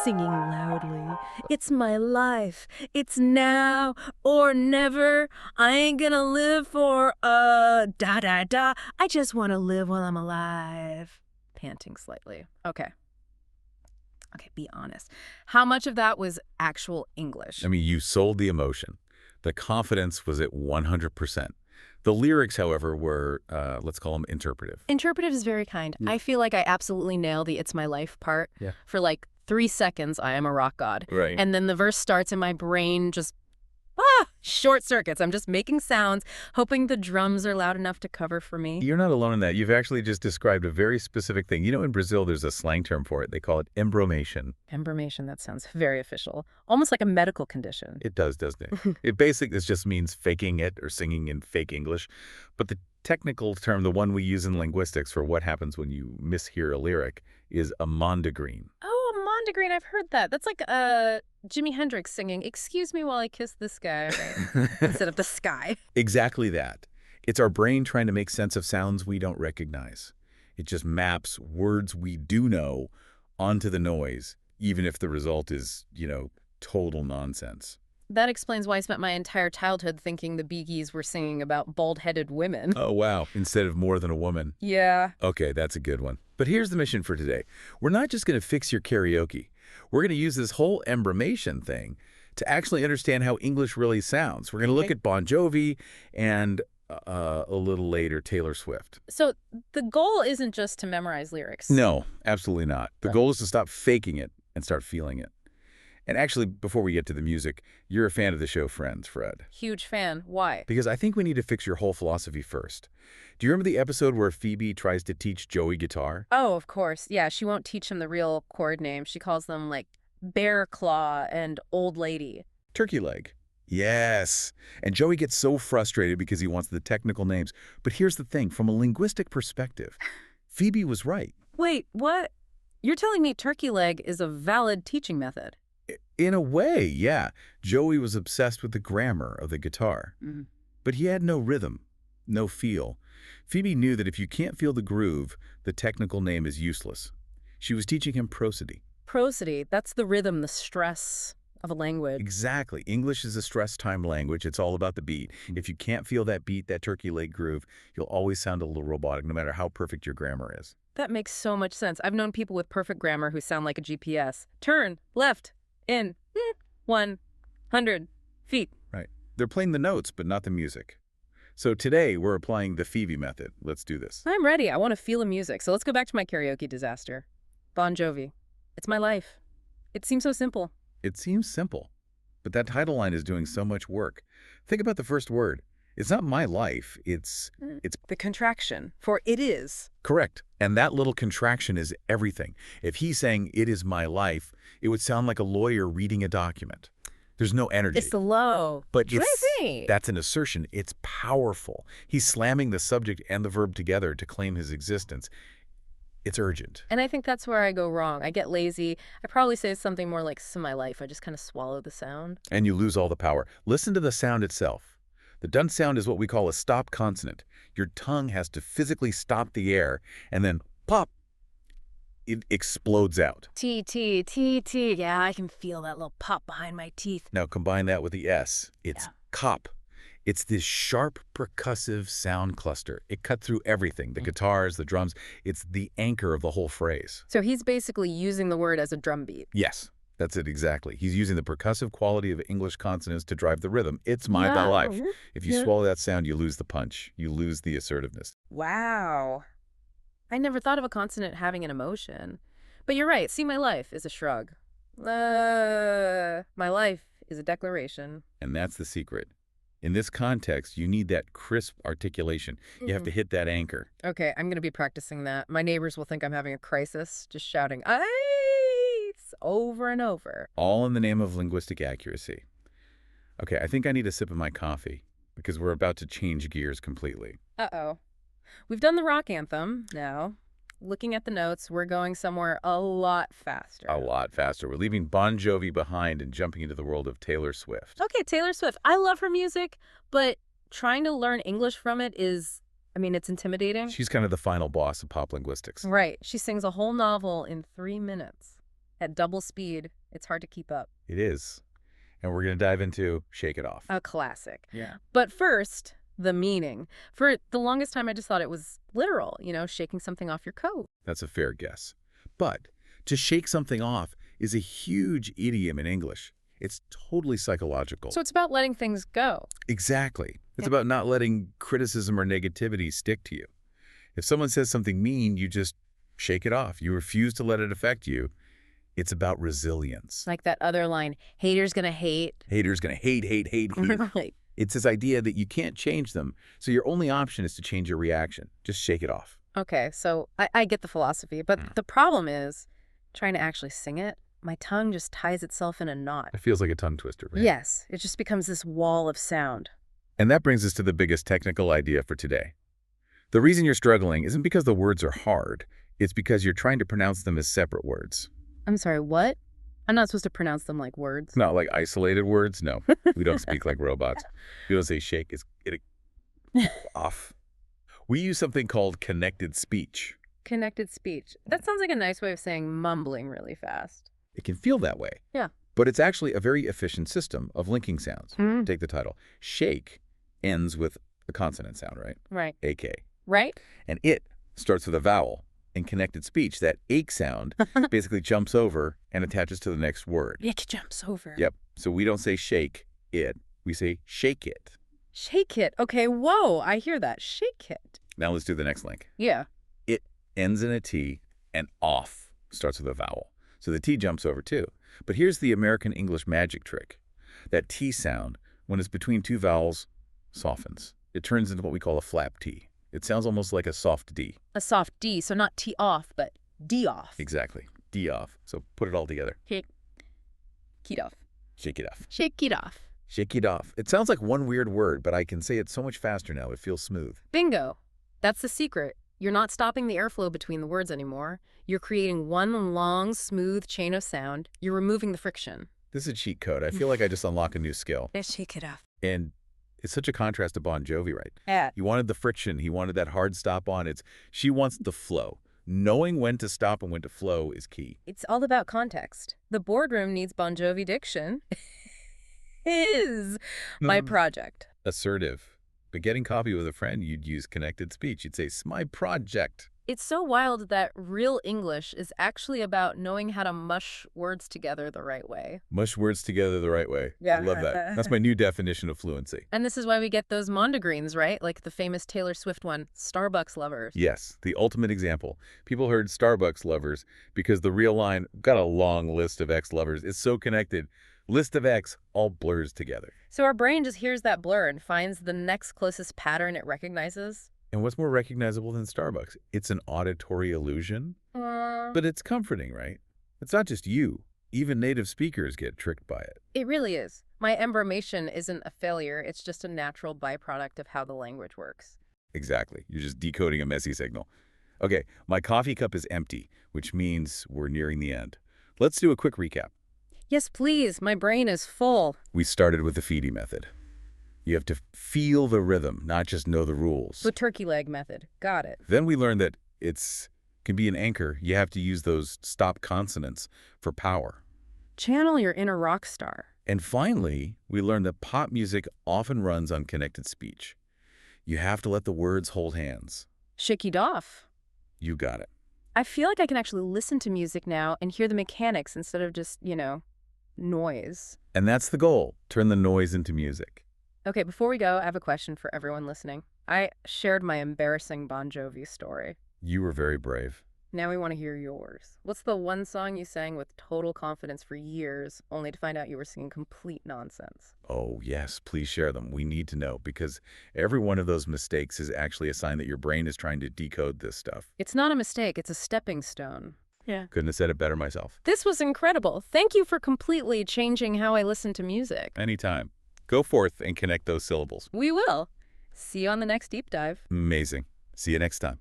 singing loudly. It's my life. It's now or never. I ain't gonna live for da-da-da. I just want to live while I'm alive. Panting slightly. Okay, be honest. How much of that was actual English? I mean, you sold the emotion. The confidence was at 100%. The lyrics, however, were, let's call them interpretive. Interpretive is very kind. I feel like I absolutely nailed the "It's my life" part. Yeah. For like 3 seconds, I am a rock god. Right. And then the verse starts and my brain just, short circuits. I'm just making sounds, hoping the drums are loud enough to cover for me. You're not alone in that. You've actually just described a very specific thing. You know, in Brazil, there's a slang term for it. They call it embromation. Embromation, that sounds very official. Almost like a medical condition. It does, doesn't it? It basically just means faking it or singing in fake English. But the technical term, the one we use in linguistics for what happens when you mishear a lyric, is a mondegreen. Oh, a mondegreen. I've heard that. That's like Jimi Hendrix singing, "Excuse me while I kiss this guy," right? Instead of the sky. Exactly that. It's our brain trying to make sense of sounds we don't recognize. It just maps words we do know onto the noise, even if the result is, total nonsense. That explains why I spent my entire childhood thinking the Bee Gees were singing about bald-headed women. Oh, wow. Instead of more than a woman. Yeah. Okay, that's a good one. But here's the mission for today. We're not just going to fix your karaoke. We're going to use this whole embromation thing to actually understand how English really sounds. We're going to look at Bon Jovi and a little later Taylor Swift. So the goal isn't just to memorize lyrics. No, absolutely not. The goal is to stop faking it and start feeling it. And actually, before we get to the music, you're a fan of the show Friends, Fred. Huge fan. Why? Because I think we need to fix your whole philosophy first. Do you remember the episode where Phoebe tries to teach Joey guitar? Oh, of course. Yeah, she won't teach him the real chord names. She calls them, like, Bear Claw and Old Lady. Turkey leg. Yes. And Joey gets so frustrated because he wants the technical names. But here's the thing. From a linguistic perspective, Phoebe was right. Wait, what? You're telling me turkey leg is a valid teaching method? In a way, yeah. Joey was obsessed with the grammar of the guitar. Mm-hmm. But he had no rhythm, no feel. Phoebe knew that if you can't feel the groove, the technical name is useless. She was teaching him prosody. Prosody, that's the rhythm, the stress of a language. Exactly. English is a stress-time language. It's all about the beat. If you can't feel that beat, that turkey leg groove, you'll always sound a little robotic, no matter how perfect your grammar is. That makes so much sense. I've known people with perfect grammar who sound like a GPS. Turn, left, in, 100 feet. Right. They're playing the notes, but not the music. So today, we're applying the Phoebe method. Let's do this. I'm ready. I want to feel the music. So let's go back to my karaoke disaster. Bon Jovi. It's my life. It seems so simple. It seems simple, but that title line is doing so much work. Think about the first word. It's not my life. It's the contraction for it is. Correct. And that little contraction is everything. If he's saying it is my life, it would sound like a lawyer reading a document. There's no energy. It's low. But Tracy. That's an assertion. It's powerful. He's slamming the subject and the verb together to claim his existence. It's urgent. And I think that's where I go wrong. I get lazy. I probably say something more like, "This is my life." I just kind of swallow the sound. And you lose all the power. Listen to the sound itself. The done sound is what we call a stop consonant. Your tongue has to physically stop the air, and then pop, it explodes out. T, T, T, T. Yeah, I can feel that little pop behind my teeth. Now combine that with the S. It's cop. It's this sharp, percussive sound cluster. It cut through everything, the guitars, the drums. It's the anchor of the whole phrase. So he's basically using the word as a drum beat. Yes, that's it exactly. He's using the percussive quality of English consonants to drive the rhythm. It's my life. If you swallow that sound, you lose the punch. You lose the assertiveness. Wow. I never thought of a consonant having an emotion. But you're right. See, my life is a shrug. My life is a declaration. And that's the secret. In this context, you need that crisp articulation. You have to hit that anchor. Okay, I'm going to be practicing that. My neighbors will think I'm having a crisis, just shouting, "Ice!" over and over. All in the name of linguistic accuracy. Okay, I think I need a sip of my coffee because we're about to change gears completely. Uh-oh. We've done the rock anthem now. Looking at the notes, we're going somewhere a lot faster. A lot faster. We're leaving Bon Jovi behind and jumping into the world of Taylor Swift. Okay, Taylor Swift. I love her music, but trying to learn English from it is, it's intimidating. She's kind of the final boss of pop linguistics. Right. She sings a whole novel in 3 minutes. at double speed. It's hard to keep up. It is. And we're going to dive into Shake It Off. A classic. Yeah. But first, the meaning. For the longest time, I just thought it was literal, shaking something off your coat. That's a fair guess. But to shake something off is a huge idiom in English. It's totally psychological. So it's about letting things go. Exactly. It's about not letting criticism or negativity stick to you. If someone says something mean, you just shake it off. You refuse to let it affect you. It's about resilience. Like that other line, haters gonna hate. Haters gonna hate, hate, hate, hate. Right. It's this idea that you can't change them, so your only option is to change your reaction. Just shake it off. Okay, so I get the philosophy, but the problem is trying to actually sing it. My tongue just ties itself in a knot. It feels like a tongue twister, right? Yes, it just becomes this wall of sound. And that brings us to the biggest technical idea for today. The reason you're struggling isn't because the words are hard. It's because you're trying to pronounce them as separate words. I'm sorry, what? I'm not supposed to pronounce them like words. Not like isolated words. No, we don't speak like robots. We don't say shake, it's it off. We use something called connected speech. Connected speech. That sounds like a nice way of saying mumbling really fast. It can feel that way. Yeah. But it's actually a very efficient system of linking sounds. Take the title. Shake ends with a consonant sound, right? Right. AK. Right? And it starts with a vowel. In connected speech, that ache sound basically jumps over and attaches to the next word. It jumps over. Yep. So we don't say shake it. We say shake it. Shake it. Okay, whoa, I hear that. Shake it. Now let's do the next link. Yeah. It ends in a T and off starts with a vowel. So the T jumps over too. But here's the American English magic trick. That T sound, when it's between two vowels, softens. It turns into what we call a flap T. It sounds almost like a soft D. A soft D, so not T off, but D off. Exactly. D off. So put it all together. Shake it off. Shake it off. Shake it off. Shake it off. It sounds like one weird word, but I can say it so much faster now. It feels smooth. Bingo. That's the secret. You're not stopping the airflow between the words anymore. You're creating one long, smooth chain of sound. You're removing the friction. This is a cheat code. I feel like I just unlocked a new skill. Let's shake it off. And it's such a contrast to Bon Jovi, right? Yeah. He wanted the friction. He wanted that hard stop on. She wants the flow. Knowing when to stop and when to flow is key. It's all about context. The boardroom needs Bon Jovi diction. Is my project. Assertive. But getting coffee with a friend, you'd use connected speech. You'd say, it's my project. It's so wild that real English is actually about knowing how to mush words together the right way. Mush words together the right way. Yeah. I love that. That's my new definition of fluency. And this is why we get those mondegreens, right? Like the famous Taylor Swift one, Starbucks lovers. Yes, the ultimate example. People heard Starbucks lovers because the real line, got a long list of ex-lovers. It's so connected. List of X all blurs together. So our brain just hears that blur and finds the next closest pattern it recognizes. And what's more recognizable than Starbucks? It's an auditory illusion, but it's comforting, right? It's not just you. Even native speakers get tricked by it. It really is. My embroration isn't a failure. It's just a natural byproduct of how the language works. Exactly. You're just decoding a messy signal. Okay, my coffee cup is empty, which means we're nearing the end. Let's do a quick recap. Yes, please. My brain is full. We started with the Feedy method. You have to feel the rhythm, not just know the rules. The turkey leg method. Got it. Then we learned that can be an anchor. You have to use those stop consonants for power. Channel your inner rock star. And finally, we learned that pop music often runs on connected speech. You have to let the words hold hands. Shake it off. You got it. I feel like I can actually listen to music now and hear the mechanics instead of just, noise. And that's the goal. Turn the noise into music. Okay, before we go, I have a question for everyone listening. I shared my embarrassing Bon Jovi story. You were very brave. Now we want to hear yours. What's the one song you sang with total confidence for years, only to find out you were singing complete nonsense? Oh, yes, please share them. We need to know, because every one of those mistakes is actually a sign that your brain is trying to decode this stuff. It's not a mistake, it's a stepping stone. Yeah. Couldn't have said it better myself. This was incredible. Thank you for completely changing how I listen to music. Anytime. Go forth and connect those syllables. We will. See you on the next deep dive. Amazing. See you next time.